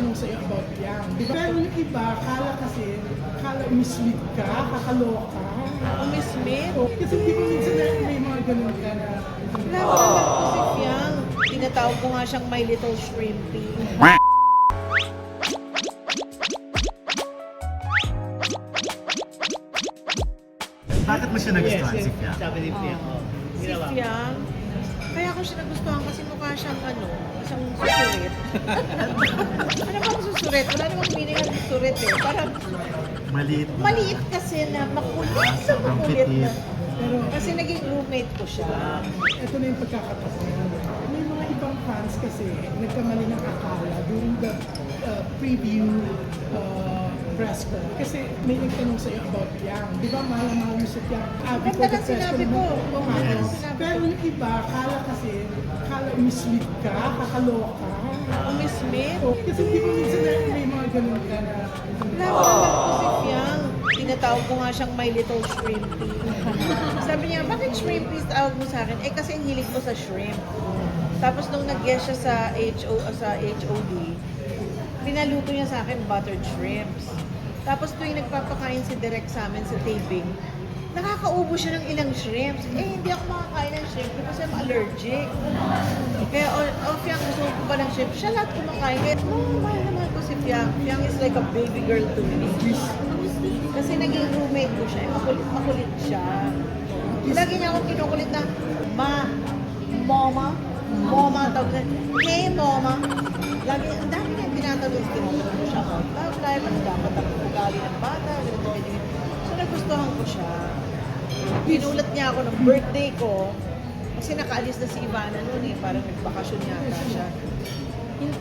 tanong sa'yo about yan. Di ba? Pero yung iba, kala mislead ka, kakaloka. Umismit? So, kasi di ba minsan may mga ganun ka na, Wala ko naman po si Fiang. Tinatawag ko nga siyang My Little Shrimpy. Bakit mo siya nagustuhan si Fiang? Sabi ni Fiang, oh. Si Ginawa. Fiang, kaya ko siya nagustuhan kasi mukha siyang isang susurit. Ano bang susurit? Wala namang meaning ang susurit eh. Parang Maliit na. maliit kasi na makulit na sobrang makulit na. petit. pero Kasi naging roommate ko siya. ito na yung pagkakataon. May mga ibang fans kasi nagkamali ng akala during the preview press ko. Kasi may nagtanong sa'yo about Yang. Di ba mahal na mahal mo sa Yang? Ganda ng sinabi ko. Oo, ganda ng sinabi ko. Pero yung iba, kala mislead ka, kakaloka. Umismit? So, kasi di ba minsan may mga ganun ka na, Wala ko naman po si Fiang. Tinatawag ko nga siyang My Little Shrimpy. Sabi niya, bakit shrimpy tawag mo sa akin? Eh kasi ang hilig ko sa shrimp. Tapos nung nag-guest siya sa HOD, pinaluto niya sa akin buttered shrimps. Tapos tuwing nagpapakain si Direk sa amin sa taping, nakakaubo siya ng ilang shrimps. Eh, hindi ako makakain ng shrimp kasi I'm allergic. Kaya, Fiang, gusto ko ba ng shrimp? Siya lahat kumakain. Kaya, mahal naman ko si Fiang. Fiang is like a baby girl to me. Kasi naging roommate ko siya. Makulit siya. Lagi niya ako kinukulit na, Mama, tawag na, hey, Mama. Lagi, ang dami niya tinatawag ko siya. Tapos dahil ano dapat ang ugali ng bata, ganyan. So, nagustuhan ko siya. Pinulat niya ako ng birthday ko. Kasi nakaalis na si Ivana noon eh. Parang nagbakasyon yata siya.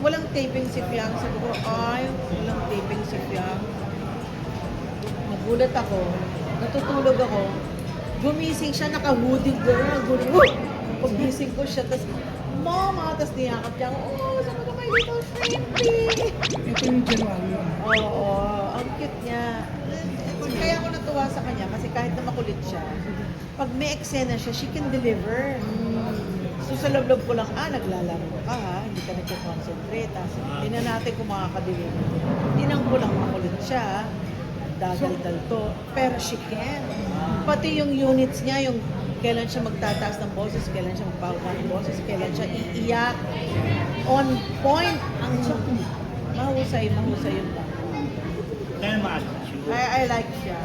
Walang taping si Fiang. Sabi ko, walang taping si Fiang. Nagulat ako. Natutulog ako. Gumising siya, naka-hoodie girl. Pagising ko siya, tapos, Mama! Tapos niyakap niya ako, sabi ko, My Little Shrimpy! ito yung January. Oo, ang cute niya. Kaya ako natuwa sa kanya kasi kahit na makulit siya, pag may eksena siya, she can deliver. So sa loob-loob ko lang, naglalaro ka ha, hindi ka nagko-concentrate. Hindi na natin kung makaka-deliver. Tinang ko lang makulit siya, dadaldal to, pero she can. Pati yung units niya, yung kailan siya magtataas ng boses, kailan siya magpapaba ng boses, kailan siya iiyak. On point. Ang mahusay yung tao. Kaya ma-attitude. I like siya.